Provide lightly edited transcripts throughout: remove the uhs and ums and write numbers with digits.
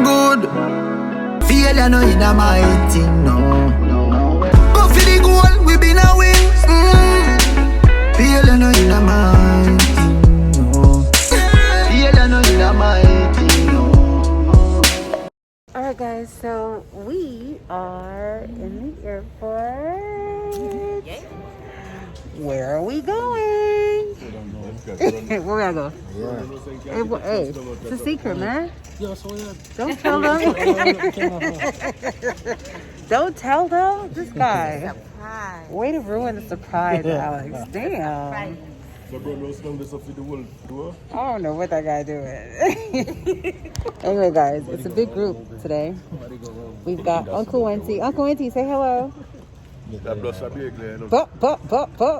no good. Failure no in a my thing, no. But for the goal, we been a win. Failure no in a my thing, no. Failure no in a my thing, no. Alright guys, so we are in the airport. Yeah. Where are we going? Where we gotta go? Yeah. Hey, it's a secret, man. Don't tell them. Don't tell them. This guy. Way to ruin the surprise, Alex. Damn. I don't know what that guy doing. Anyway, guys, it's a big group today. We've got Uncle Wenty. Uncle Wenty, say hello. Bup.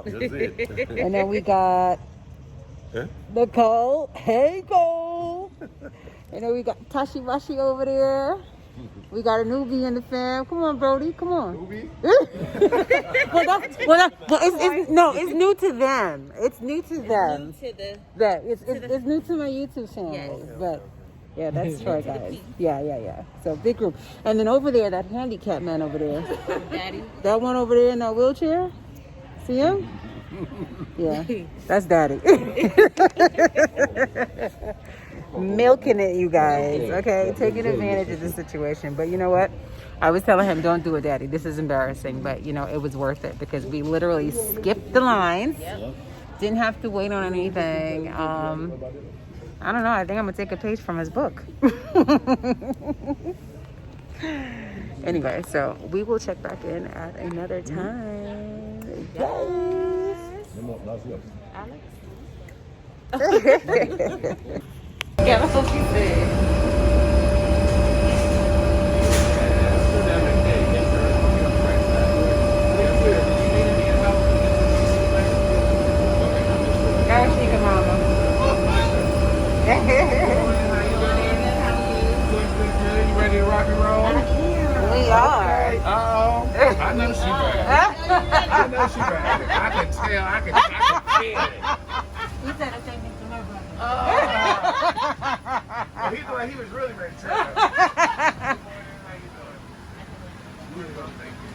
And then we got Nicole. Hey, Cole. And then we got Tashi Mashi over there. We got a newbie in the fam. Come on, Brody. Come on. Newbie? It's new to them. It's new to them. It's new to my YouTube channel. Yes. But yeah, that's Troy, guys. Yeah. So big group. And then over there, that handicapped man over there. Daddy. That one over there in that wheelchair. See him? Yeah, that's Daddy. Milking it, you guys. Okay, taking advantage of the situation. But you know what? I was telling him, don't do it, Daddy. This is embarrassing. But you know, it was worth it because we literally skipped the lines. Didn't have to wait on anything. I don't know. I think I'm gonna take a page from his book. Anyway, so we will check back in at another time. Yes. Alex. Yeah, that's what she said. You ready to rock and roll? We are. I know she bad. I can tell. I can feel it. He said the same thing to my brother. Well, he looked like he was really ready to tell her. How you doing? Really well, thank you.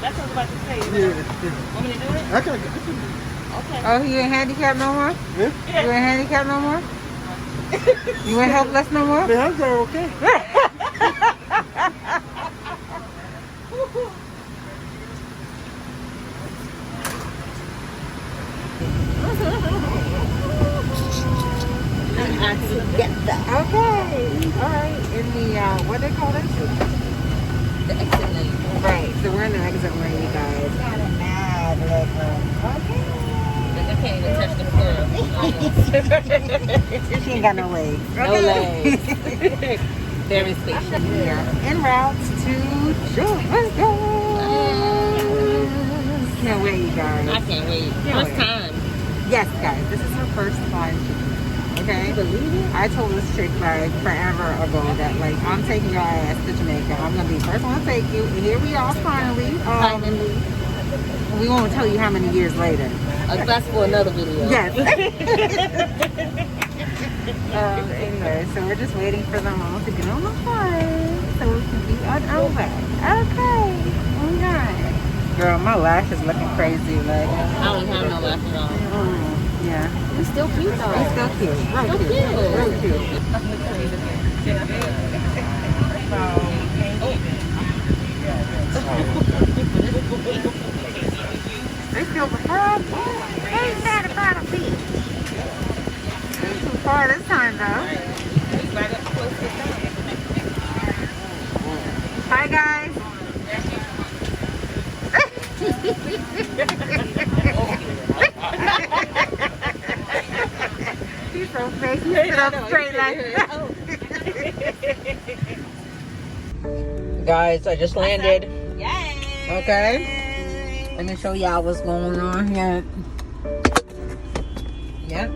That's what I was about to say. Want me to do it? I can do it. Okay. Oh, you ain't handicapped no more? Yeah? You ain't handicapped no more? You ain't helpless no more? The hands are okay. Okay. All right. In the, what they call it? The exit lane. Right. So we're in the exit lane, you guys. Okay. I can't even touch the floor. She ain't got no legs. No legs. Very spacious. We are en route to Jamaica. Can't wait, you guys. I can't wait. Can't What's wait. time? Yes, guys. This is her first time. Okay? Believe it? I told this chick like forever ago that like I'm taking your ass to Jamaica. I'm gonna be the first one to take you. And here we are finally. Finally. We won't tell you how many years later. That's for another video. Yes. Anyway, so we're just waiting for them all to get on the flight so we can be on our way. Okay. Alright. Girl, my lash is looking crazy. Like I don't have no lashes on. yeah. It's still cute though. It's still cute. Real So cute. cute. Real cute. They feel the far. Ain't that about a beach? Ain't too far this time though. Hi guys. He's so fake. He stood up straight like Guys, I just landed. Yay! Okay. Let me show y'all what's going on here. Yep.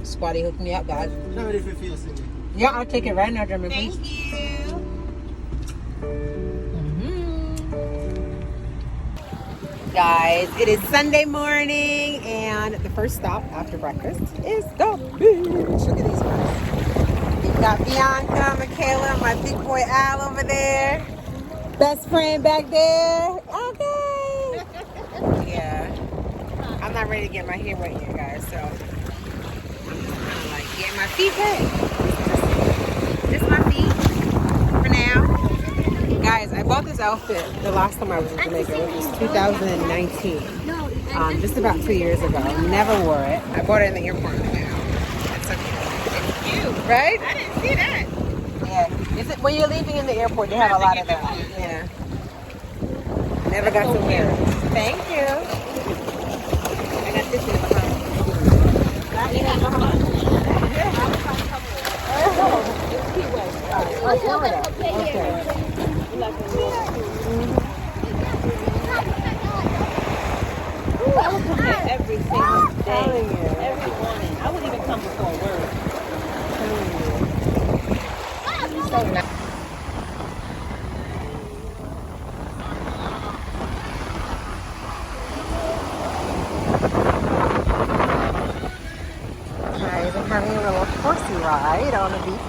Squatty hooked me up, guys. Tell me if it feels silly. Yeah, I'll take it right now, Jeremy, please. Thank you. Guys, it is Sunday morning and And the first stop after breakfast is the beach. Look at these guys. You've got Bianca, Michaela, my big boy Al over there. Best friend back there. Okay. Yeah. I'm not ready to get my hair wet yet, guys, so I'm just kind of like getting my feet wet. Just my feet for now. Guys, I bought this outfit the last time I was in Jamaica, which was 2019. Just about 2 years ago. Never wore it. I bought it in the airport now. It's so cute. It's cute, right? I didn't see that. Yeah. Is it when you're leaving in the airport? They have a lot of them. Yeah. Never got to wear it. Thank you. I got this in the behind. Oh, Florida. Okay. I would come here every single day, every morning. I wouldn't even come before work. So nice. Guys, I'm having a little horsey ride on the beach.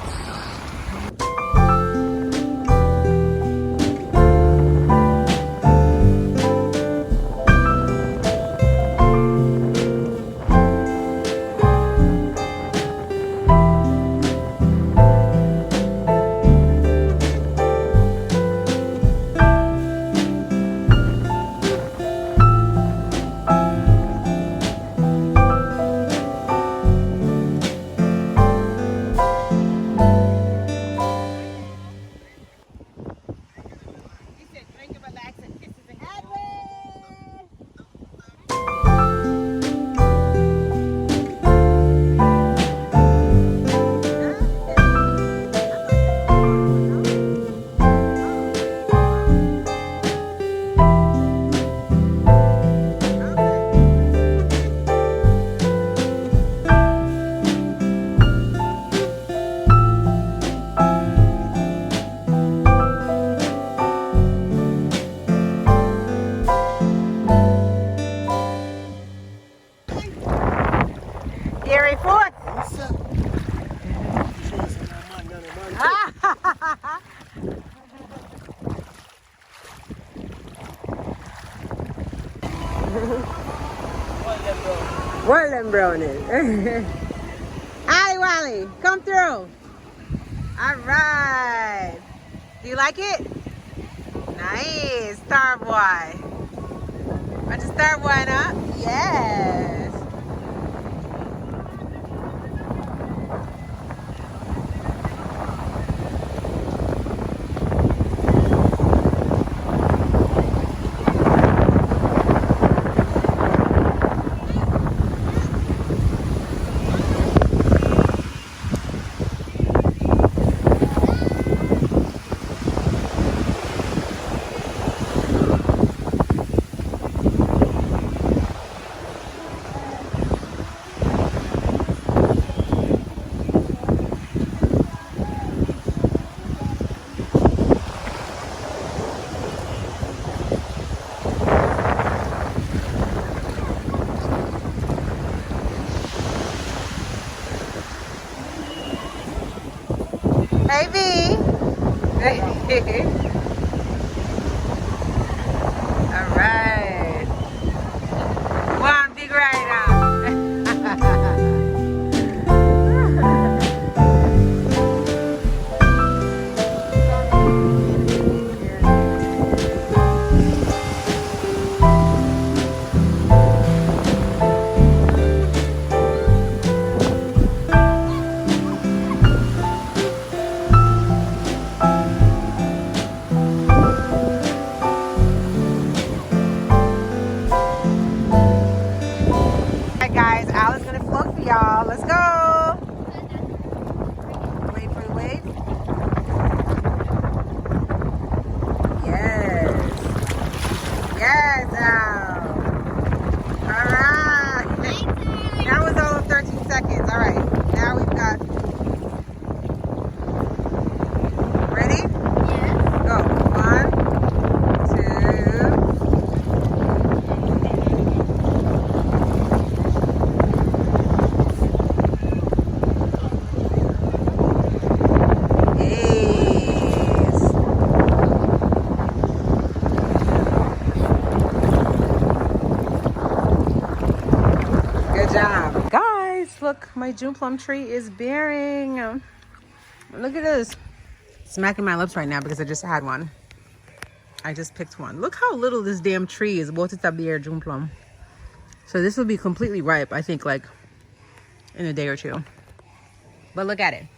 What them brownies? Ali Wally, come through. All right. Do you like it? Nice. Star boy. Want to star boy up? Yes. Hey, V. All right. Come on, big rider. Y'all, let's go. Wait for the wave. Yes. Yes, Al. All right. That was all of 13 seconds. All right. Now we've got. Ready? Yes. Go. 1, 2. Good job. Guys, look, my June plum tree is bearing. Look at this. Smacking my lips right now because I just had one. I just picked one. Look how little this damn tree is. Both it's a bear June plum. So this will be completely ripe, I think, like in a day or two. But look at it.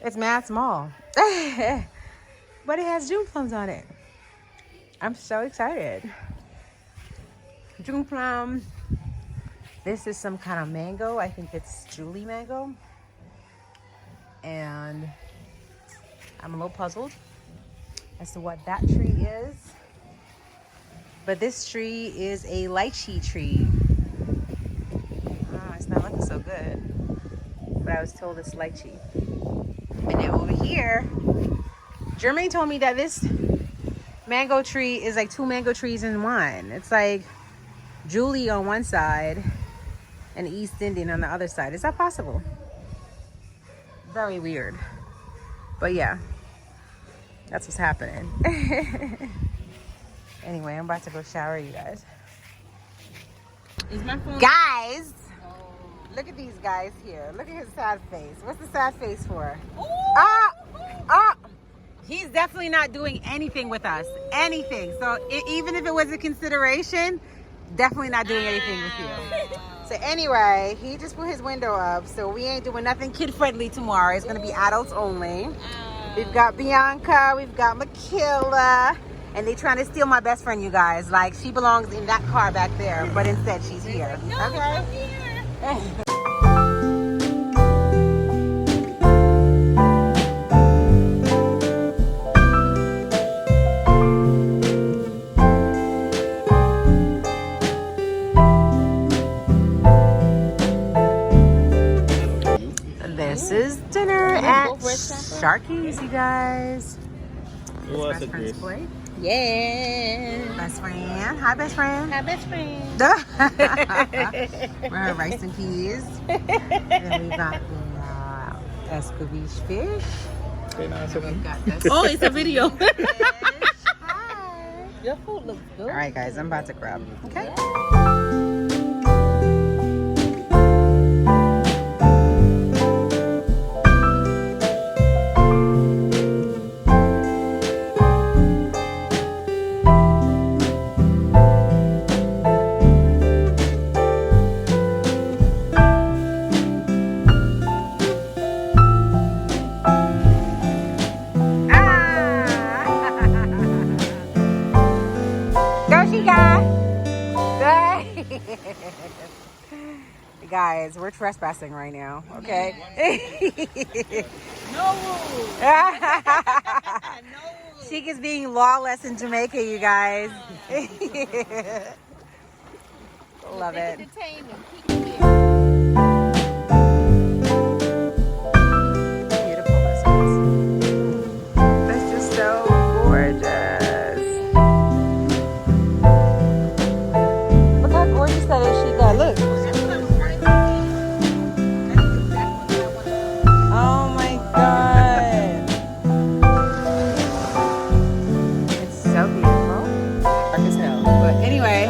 It's mad small. But it has June plums on it. I'm so excited. June plum. This is some kind of mango. I think it's Julie mango. And I'm a little puzzled as to what that tree is. But this tree is a lychee tree. Oh, it's not looking so good. But I was told it's lychee. And then over here, Jermaine told me that this mango tree is like 2 mango trees in one. It's like Julie on one side and East Indian on the other side. Is that possible? Very weird. But yeah, that's what's happening. Anyway, I'm about to go shower, you guys. Is my phone? Guys, look at these guys here. Look at his sad face. What's the sad face for? He's definitely not doing anything with us. Anything. So even if it was a consideration, definitely not doing anything with you. So anyway, he just put his window up. So we ain't doing nothing kid-friendly tomorrow. It's going to be adults only. We've got Bianca. We've got Makila. And they trying to steal my best friend, you guys. Like, she belongs in that car back there. But instead, she's here. No, okay? I'm here. This is dinner at Sharkies, you guys. This best friend's plate. Yeah. Best friend. Hi, best friend. Hi, best friend. We're her rice and peas. And we got the escovitch fish. And we've got this. Oh, it's a video. Hi. Your food looks good. All right, guys, I'm about to grab. Okay. Guys, we're trespassing right now, okay? No rules. Sheik is being lawless in Jamaica, you guys. Love it. Beautiful lizards. That's just so gorgeous. Look how gorgeous that is, Sheikah. Look. Oh my God. It's so beautiful. Dark as hell. But anyway,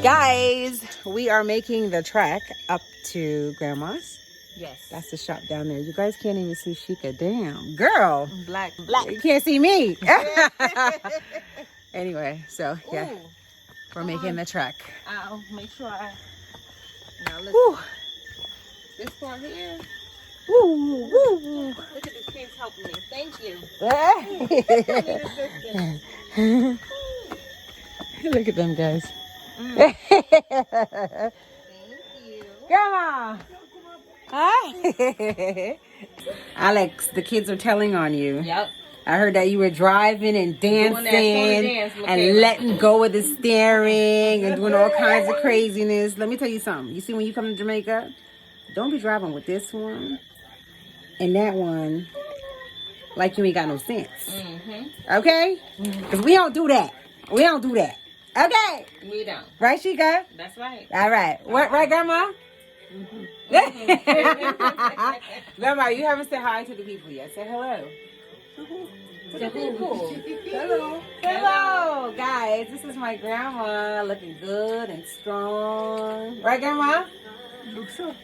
guys, we are making the trek up to Grandma's. Yes. That's the shop down there. You guys can't even see Sheikah. Damn. Girl. Black. You can't see me. Anyway, so yeah. Ooh. We're making the trek. I'll make sure I. Now listen. Woo. This part here. Woo, woo, woo. Look at the kids helping me. Thank you. Look at them guys. Thank you. Grandma. Hi. Alex, the kids are telling on you. Yep. I heard that you were driving and dancing dance, and letting go of the steering and doing all kinds of craziness. Let me tell you something. You see, when you come to Jamaica, don't be driving with this one and that one like you ain't got no sense. Okay? Because we don't do that. We don't do that. Okay? We don't. Right, Sheikah? That's right. All right. What, right, Grandma? Grandma, you haven't said hi to the people yet. Say hello. To the people. Hello. Hello, guys. This is my grandma looking good and strong. Right, Grandma? Looks up.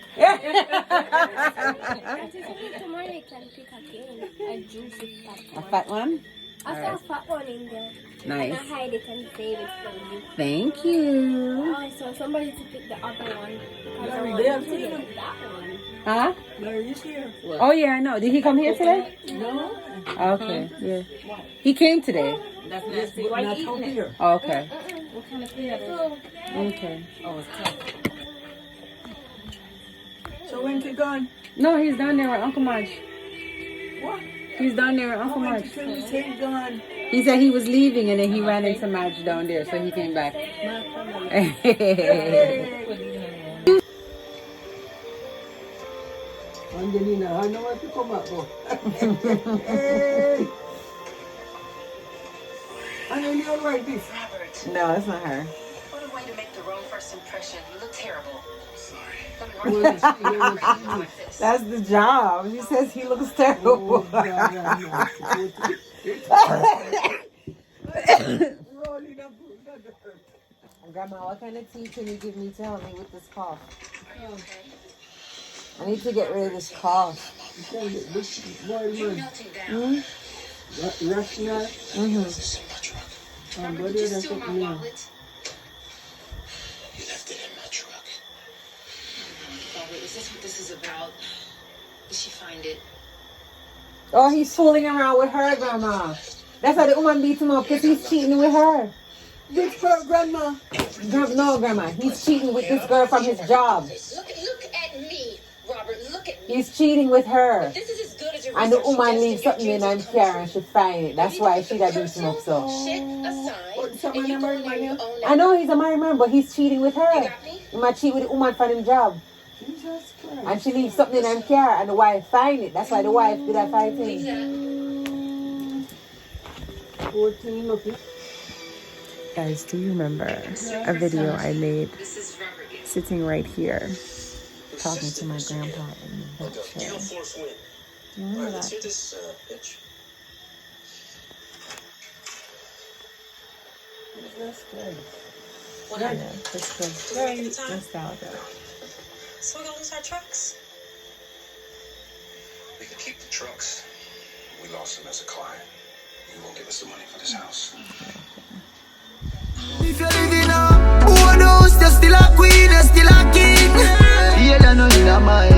Tomorrow you can pick again. A juicy fat A one. fat one? I saw a fat one in there. Nice. And I hide it and save it for you. Thank you. Oh, so somebody to pick the other one. Because I Larry, want they you have to seen get him. that one. Huh? Larry is here. Oh yeah, I know. Did he come here today? No. Okay, yeah. He came today. That's Yes, nasty. but Why not you up eating it? here. Okay. What kind of food that is? Okay. Oh, it's tough. So when's he gone? No, he's down there with Uncle Marge. What? He's down there with I Uncle went Marge. to tell you he's gone. He said he was leaving and then he ran into Marge down there, so he came back. Angelina, I know what to come up for. Hey! Angelina, all right, this. Robert, No, it's not her. what a way to make the wrong first impression. You look terrible. Sorry. That's the job. She says he looks terrible. Grandma, what kind of tea can you give me to help me with this cough? Are you okay? I need to get rid of this cough. Boy, You're man. melting down. Rational. Mm-hmm. This is in my truck. Buddy, Robert, did you that's steal what my me. wallet? You left it in my truck. Robert, is this what this is about? Did she find it? Oh, he's fooling around with her, Grandma. That's why the woman beats him up, because he's cheating with her. Which her grandma? No, Grandma. He's cheating with this girl from his job. Look at me, Robert. Look at me. He's cheating with her. This is as good as your And the research woman suggested. leaves something in and care and she find it. That's why she got beat him up so. Shit aside. Someone and you go married and you? you own I that. know he's a married man, but he's cheating with You her. got me? He might cheat with the woman from his job. Jesus Christ. And she leaves something in and care and the wife find it. That's why the wife did that fighting. Exactly. 14 looking. Guys, do you remember a video I made This is Robert. sitting right here talking to my grandpa in that chair? force win. Do you remember Let's that? hear this pitch. That's good. Yeah, it's good. Very Nostalgia. So we're gonna lose our trucks. We can keep the trucks. We lost them as a client. You won't give us the money for this house. If you're living a board house, you're still a queen, you're still a king. Yeah, I know you're my